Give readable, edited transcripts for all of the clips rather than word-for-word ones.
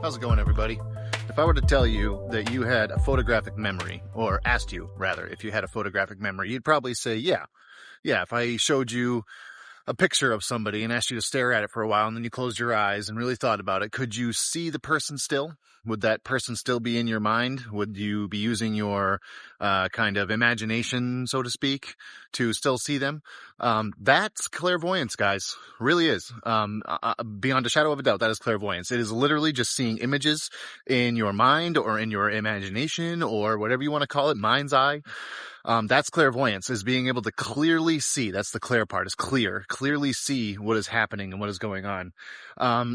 How's it going, everybody? If I were to tell you that you had a photographic memory, or asked you, rather, if you had a photographic memory, you'd probably say, yeah. If I showed you a picture of somebody and asked you to stare at it for a while and then you closed your eyes and really thought about it, could you see the person still? Would that person still be in your mind? Would you be using your kind of imagination, so to speak, to still see them? That's clairvoyance, guys. Really is. Beyond a shadow of a doubt, that is clairvoyance. It is literally just seeing images in your mind or in your imagination or whatever you want to call it, mind's eye. That's clairvoyance, is being able to clearly see. That's the clair part, is clearly see what is happening and what is going on.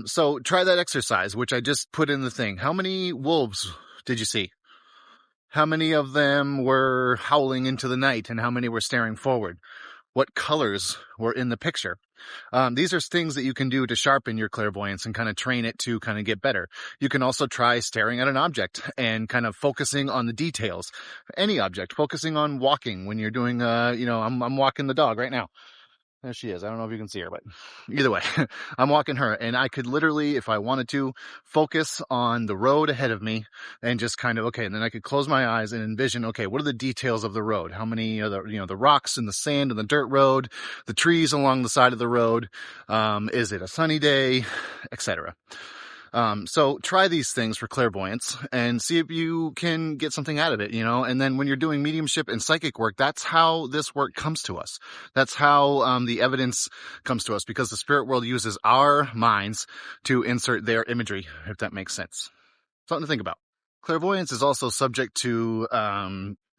So try that exercise, which I just put in the thing. How many wolves did you see? How many of them were howling into the night and how many were staring forward? What colors were in the picture? These are things that you can do to sharpen your clairvoyance and kind of train it to kind of get better. You can also try staring at an object and kind of focusing on the details. Any object, focusing on walking when you're doing, I'm walking the dog right now. There she is. I don't know if you can see her, but either way, I'm walking her and I could literally, if I wanted to, focus on the road ahead of me and just kind of, and then I could close my eyes and envision, what are the details of the road? How many are the rocks and the sand and the dirt road, the trees along the side of the road? Is it a sunny day, etc.? So try these things for clairvoyance and see if you can get something out of it, and then when you're doing mediumship and psychic work, that's how this work comes to us. That's how, the evidence comes to us, because the spirit world uses our minds to insert their imagery, if that makes sense. Something to think about. Clairvoyance is also subject to,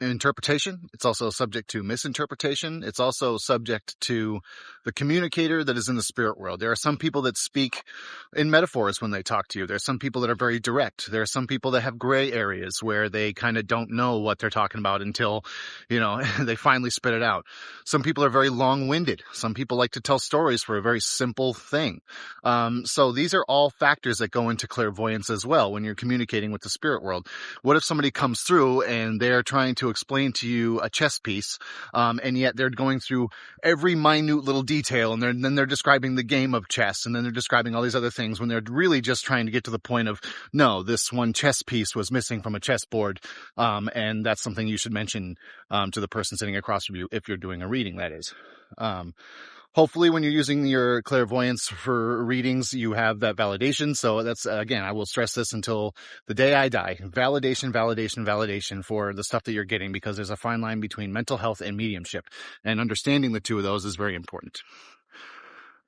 interpretation. It's also subject to misinterpretation. It's also subject to the communicator that is in the spirit world. There are some people that speak in metaphors when they talk to you. There are some people that are very direct. There are some people that have gray areas where they kind of don't know what they're talking about until, they finally spit it out. Some people are very long-winded. Some people like to tell stories for a very simple thing. So these are all factors that go into clairvoyance as well when you're communicating with the spirit world. What if somebody comes through and they're trying to explain to you a chess piece, and yet they're going through every minute little detail, and then they're describing the game of chess, and then they're describing all these other things when they're really just trying to get to the point of, no, this one chess piece was missing from a chessboard, and that's something you should mention to the person sitting across from you if you're doing a reading, that is. Hopefully when you're using your clairvoyance for readings, you have that validation. So that's, again, I will stress this until the day I die. Validation for the stuff that you're getting, because there's a fine line between mental health and mediumship. And understanding the two of those is very important.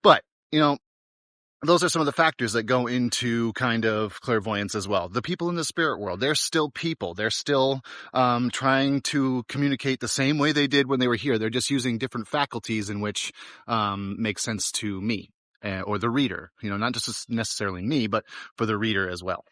But, those are some of the factors that go into kind of clairvoyance as well. The people in the spirit world, they're still people. They're still trying to communicate the same way they did when they were here. They're just using different faculties in which make sense to me or the reader. Not just necessarily me, but for the reader as well.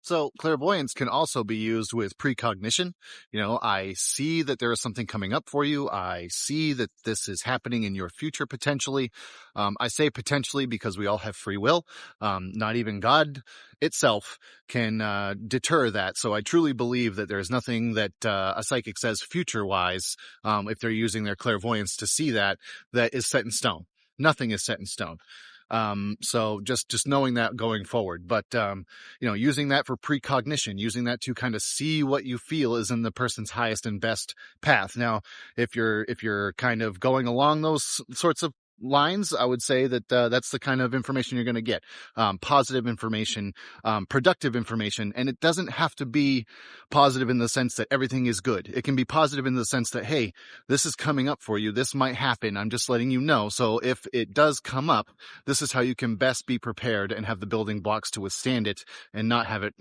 So clairvoyance can also be used with precognition. I see that there is something coming up for you. I see that this is happening in your future potentially. I say potentially because we all have free will. Not even God itself can deter that. So I truly believe that there's nothing that a psychic says future-wise, if they're using their clairvoyance to see that is set in stone. Nothing is set in stone. So just knowing that going forward, but, using that for precognition, using that to kind of see what you feel is in the person's highest and best path. Now, if you're kind of going along those sorts of lines, I would say that that's the kind of information you're going to get. Positive information, productive information. And it doesn't have to be positive in the sense that everything is good. It can be positive in the sense that, hey, this is coming up for you. This might happen. I'm just letting you know. So if it does come up, this is how you can best be prepared and have the building blocks to withstand it and not have it,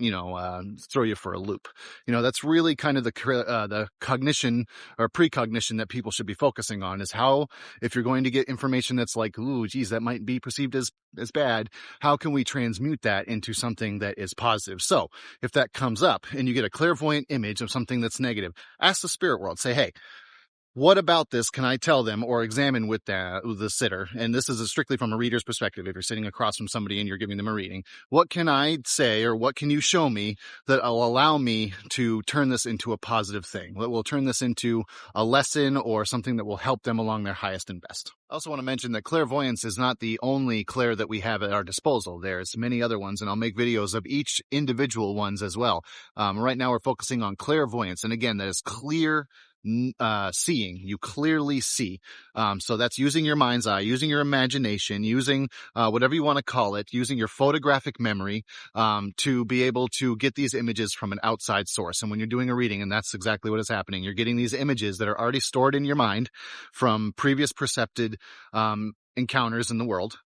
throw you for a loop. That's really kind of the cognition or precognition that people should be focusing on, is how, if you're going to get information that's like, ooh, geez, that might be perceived as bad, how can we transmute that into something that is positive? So if that comes up and you get a clairvoyant image of something that's negative, ask the spirit world, say, hey, what about this can I tell them or examine with the sitter? And this is strictly from a reader's perspective. If you're sitting across from somebody and you're giving them a reading, what can I say or what can you show me that will allow me to turn this into a positive thing? That will turn this into a lesson or something that will help them along their highest and best. I also want to mention that clairvoyance is not the only clair that we have at our disposal. There's many other ones, and I'll make videos of each individual ones as well. Right now we're focusing on clairvoyance. And again, that is clear seeing. You clearly see. So that's using your mind's eye, using your imagination, using whatever you want to call it, using your photographic memory to be able to get these images from an outside source. And when you're doing a reading, and that's exactly what is happening, you're getting these images that are already stored in your mind from previous percepted encounters in the world.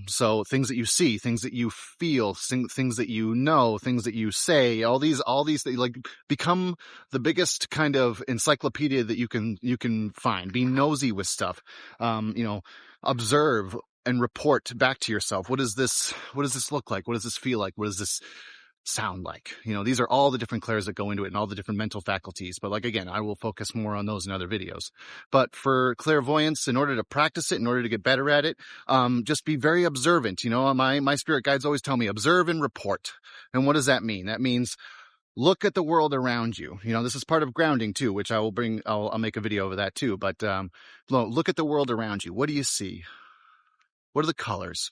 So things that you see, things that you feel, things that you know, things that you say, all these that like become the biggest kind of encyclopedia that you can find. Be nosy with stuff. Observe and report back to yourself. What does this look like? What does this feel like? What does this sound like? These are all the different clairs that go into it and all the different mental faculties. But like, again, I will focus more on those in other videos. But for clairvoyance, in order to practice it, in order to get better at it, just be very observant. My spirit guides always tell me, observe and report. And what does that mean? That means look at the world around you. This is part of grounding too, which I'll make a video of that too. But look at the world around you. What do you see? What are the colors?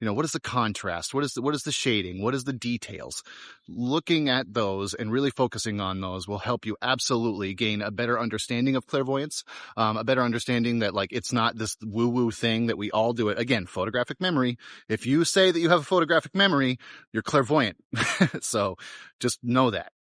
What is the contrast? What is the shading? What is the details? Looking at those and really focusing on those will help you absolutely gain a better understanding of clairvoyance, a better understanding that it's not this woo-woo thing that we all do it. Again, photographic memory. If you say that you have a photographic memory, you're clairvoyant. So just know that.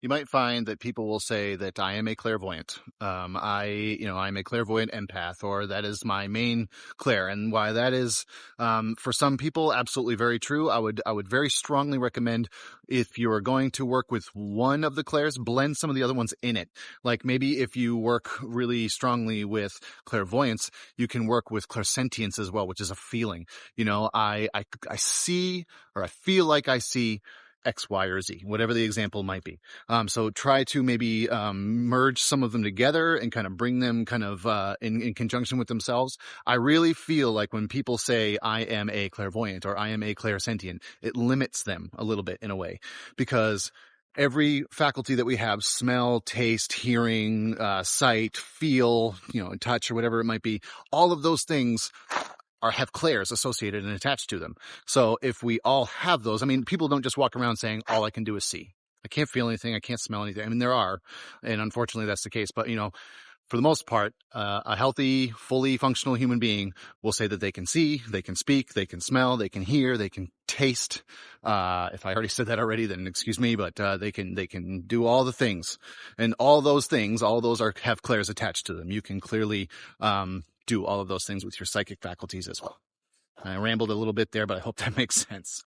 You might find that people will say that I am a clairvoyant. I'm a clairvoyant empath, or that is my main clair. And why that is, for some people, absolutely very true. I would very strongly recommend, if you are going to work with one of the clairs, blend some of the other ones in it. Like maybe if you work really strongly with clairvoyance, you can work with clairsentience as well, which is a feeling. I see, or I feel like I see X, Y, or Z, whatever the example might be. So try to maybe merge some of them together and kind of bring them kind of in conjunction with themselves. I really feel like when people say I am a clairvoyant or I am a clairsentient, it limits them a little bit in a way, because every faculty that we have, smell, taste, hearing, sight, feel, touch, or whatever it might be, all of those things have clairs associated and attached to them. So if we all have those, people don't just walk around saying, all I can do is see. I can't feel anything. I can't smell anything. There are, and unfortunately that's the case. But, for the most part, a healthy, fully functional human being will say that they can see, they can speak, they can smell, they can hear, they can taste. If I already said that already, then excuse me, but they can do all the things. And all those things, have clairs attached to them. You can clearly do all of those things with your psychic faculties as well. I rambled a little bit there, but I hope that makes sense.